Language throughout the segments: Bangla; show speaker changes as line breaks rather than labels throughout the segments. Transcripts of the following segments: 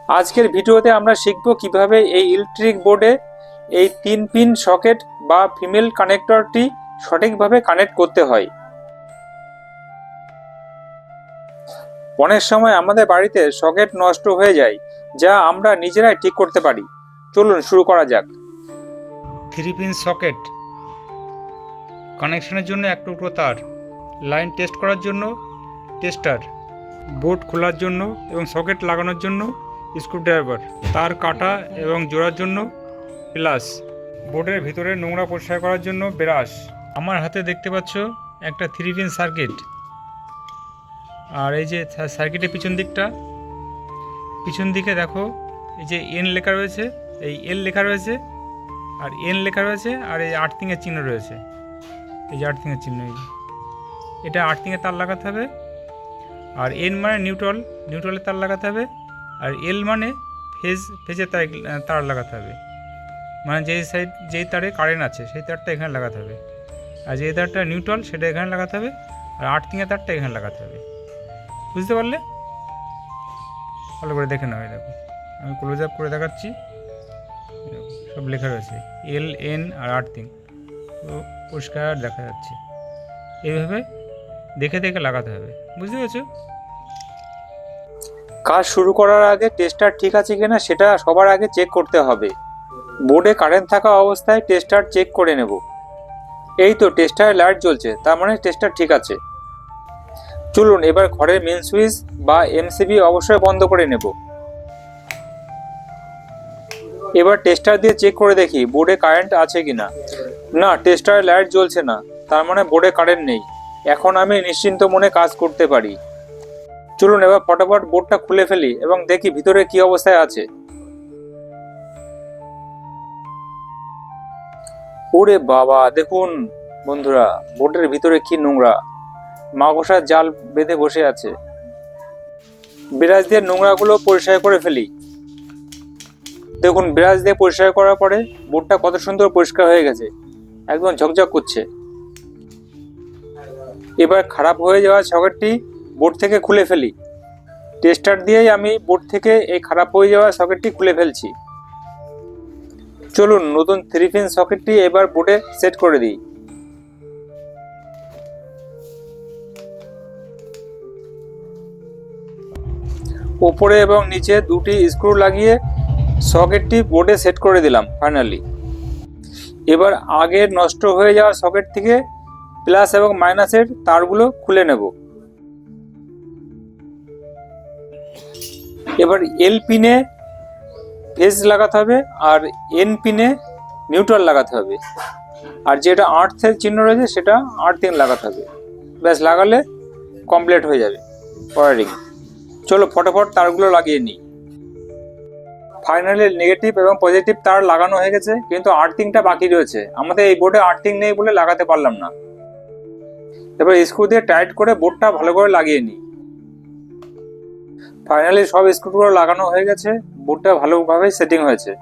আজকের ভিডিওতে আমরা শিখব কিভাবে এই ইলেকট্রিক বোর্ডে এই 3 পিন সকেট বা ফিমেল কানেক্টরটি সঠিকভাবে কানেক্ট করতে হয়। অনেক সময় আমাদের বাড়িতে সকেট নষ্ট হয়ে যায়, যা আমরা নিজেরাই ঠিক করতে পারি। চলুন শুরু করা যাক। 3 পিন সকেট কানেকশনের জন্য এক টুকরো তার, লাইন টেস্ট করার জন্য টেস্টার, বোর্ড খোলার জন্য এবং সকেট লাগানোর জন্য স্ক্রুড্রাইভার, তার কাটা এবং জোড়ার জন্য প্লাস, বোর্ডের ভিতরে নোংরা পরিষ্কার করার জন্য ব্রাশ। আমার হাতে দেখতে পাচ্ছ একটা 3 পিন সার্কিট। আর এই যে সার্কিটের পিছন দিকে দেখো, এই যে এন লেখা রয়েছে, এই এল লেখা রয়েছে, আর এন লেখা রয়েছে, আর এই আর্থিংয়ের চিহ্ন রয়েছে। এই যে আর্থিংয়ের চিহ্ন, এটা আর্থিংয়ের তার লাগাতে হবে। আর এন মানে নিউট্রালের তার লাগাতে হবে। আর এল মানে ফেজের তার লাগাতে হবে, মানে যেই তারে কারেন্ট আছে সেই তারটা এখানে লাগাতে হবে। আর যে তারটা নিউট্রাল সেটা এখানে লাগাতে হবে, আর আর্থিংয়ের তারটা এখানে লাগাতে হবে। বুঝতে পারলে? ভালো করে দেখে নাও। দেখো, আমি ক্লোজ আপ করে দেখাচ্ছি। সব লেখা রয়েছে, এল, এন আর আর্থিং, তো পরিষ্কার দেখা যাচ্ছে। এইভাবে দেখে লাগাতে হবে। বুঝতে পেরেছো? কাজ শুরু করার আগে টেস্টার ঠিক আছে কিনা সেটা সবার আগে চেক করতে হবে। বোর্ডে কারেন্ট থাকা অবস্থায় টেস্টার চেক করে নেব। এই তো টেস্টারে লাইট জ্বলছে, তার মানে টেস্টার ঠিক আছে। চলুন এবার ঘরের মেন সুইচ বা এমসিবি অবশ্যই বন্ধ করে নেব। এবার টেস্টার দিয়ে চেক করে দেখি বোর্ডে কারেন্ট আছে কিনা। না, টেস্টারে লাইট জ্বলছে না, তার মানে বোর্ডে কারেন্ট নেই। এখন আমি নিশ্চিন্ত মনে কাজ করতে পারি। চলুন এবার ফটাফট বোর্ডটা খুলে ফেলি এবং দেখি ভিতরে কি অবস্থায় আছে। ওরে বাবা, দেখুন বন্ধুরা, বোর্ডের ভিতরে কি নোংরা, মাকড়সার জাল বেঁধে বসে আছে। ব্রাশ দিয়ে নোংরাগুলো পরিষ্কার করে ফেলি। দেখুন, ব্রাশ দিয়ে পরিষ্কার করার পরে বোর্ডটা কত সুন্দর পরিষ্কার হয়ে গেছে, একদম ঝকঝক করছে। এবার খারাপ হয়ে যাওয়া সকেটটি বোর্ড থেকে খুলে ফেলি। টেস্টার দিয়েই আমি বোর্ড থেকে এই খারাপ হয়ে যাওয়া সকেটটি খুলে ফেলছি। চলুন নতুন 3 পিন সকেটটি এবার বোর্ডে সেট করে দিই। উপরে এবং নিচে দুটি স্ক্রু লাগিয়ে সকেটটি বোর্ডে সেট করে দিলাম ফাইনালি। এবার আগের নষ্ট হয়ে যাওয়া সকেট থেকে প্লাস এবং মাইনাসের তারগুলো খুলে নেব। এবার এল পিনে ফেজ লাগাতে হবে আর এন পিনে নিউট্রাল লাগাতে হবে, আর যেটা আর্থের চিহ্ন রয়েছে সেটা আর্থিং লাগাতে হবে। ব্যাস, লাগালে কমপ্লিট হয়ে যাবে ওয়ারিং। চলো ফটাফট তারগুলো লাগিয়ে নিই। ফাইনালি নেগেটিভ এবং পজিটিভ তার লাগানো হয়ে গেছে, কিন্তু আর্থিংটা বাকি রয়েছে। আমাদের এই বোর্ডে আর্থিং নেই বলে লাগাতে পারলাম না। এবার স্ক্রু দিয়ে টাইট করে বোর্ডটা ভালো করে লাগিয়ে নিই। ফাইনালি সব স্ক্রুগুলো লাগানো হয়ে গেছে, বোর্ডটা ভালোভাবে সেটিং হয়েছে।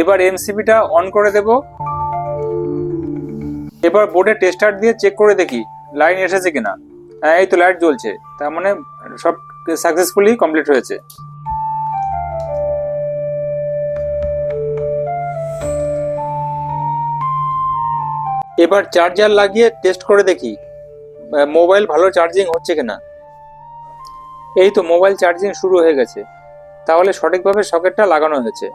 এবার এমসিবিটা অন করে দেব। এবার বোর্ডে টেস্টার দিয়ে চেক করে দেখি লাইন এসেছে কিনা। এই তো লাইট জ্বলছে, তার মানে সব সাকসেসফুলি কমপ্লিট হয়েছে। এবার চার্জার লাগিয়ে টেস্ট করে দেখি মোবাইল ভালো চার্জিং হচ্ছে কিনা। এই তো মোবাইল চার্জিং শুরু হয়ে গেছে, তাহলে সঠিকভাবে সকেটটা লাগানো হয়েছে।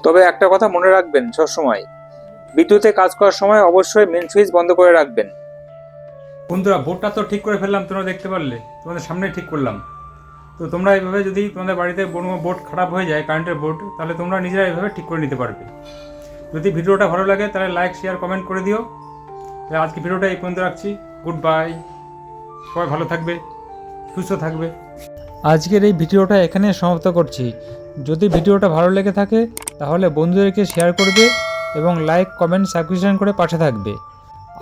তবে একটা কথা মনে রাখবেন, সবসময় বিদ্যুতে কাজ করার সময় অবশ্যই মেন সুইচ বন্ধ করে রাখবেন। বন্ধুরা, বোর্ডটা তো ঠিক করে ফেললাম, তোমরা দেখতে পারলে, তোমাদের সামনে ঠিক করলাম। তো তোমরা এইভাবে যদি তোমাদের বাড়িতে বোর্ড খারাপ হয়ে যায়, কারেন্টের বোর্ড, তাহলে তোমরা নিজেরা এইভাবে ঠিক করে নিতে পারবে। যদি ভিডিওটা ভালো লাগে তাহলে লাইক, শেয়ার, কমেন্ট করে দিও। আজকে ভিডিওটা এই পর্যন্ত রাখছি। Good bye. সবাই ভালো থাকবে, সুস্থ থাকবে। আজকের এই ভিডিওটা এখানে সমাপ্ত করছি। যদি ভিডিওটা ভালো লেগে থাকে তাহলে বন্ধুদেরকে শেয়ার করবে এবং লাইক, কমেন্ট, সাবস্ক্রিপশন করে পাশে থাকবে।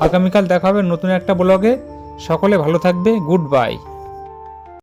আগামীকাল দেখা হবে নতুন একটা ব্লগে। সকলে ভালো থাকবে। Good bye.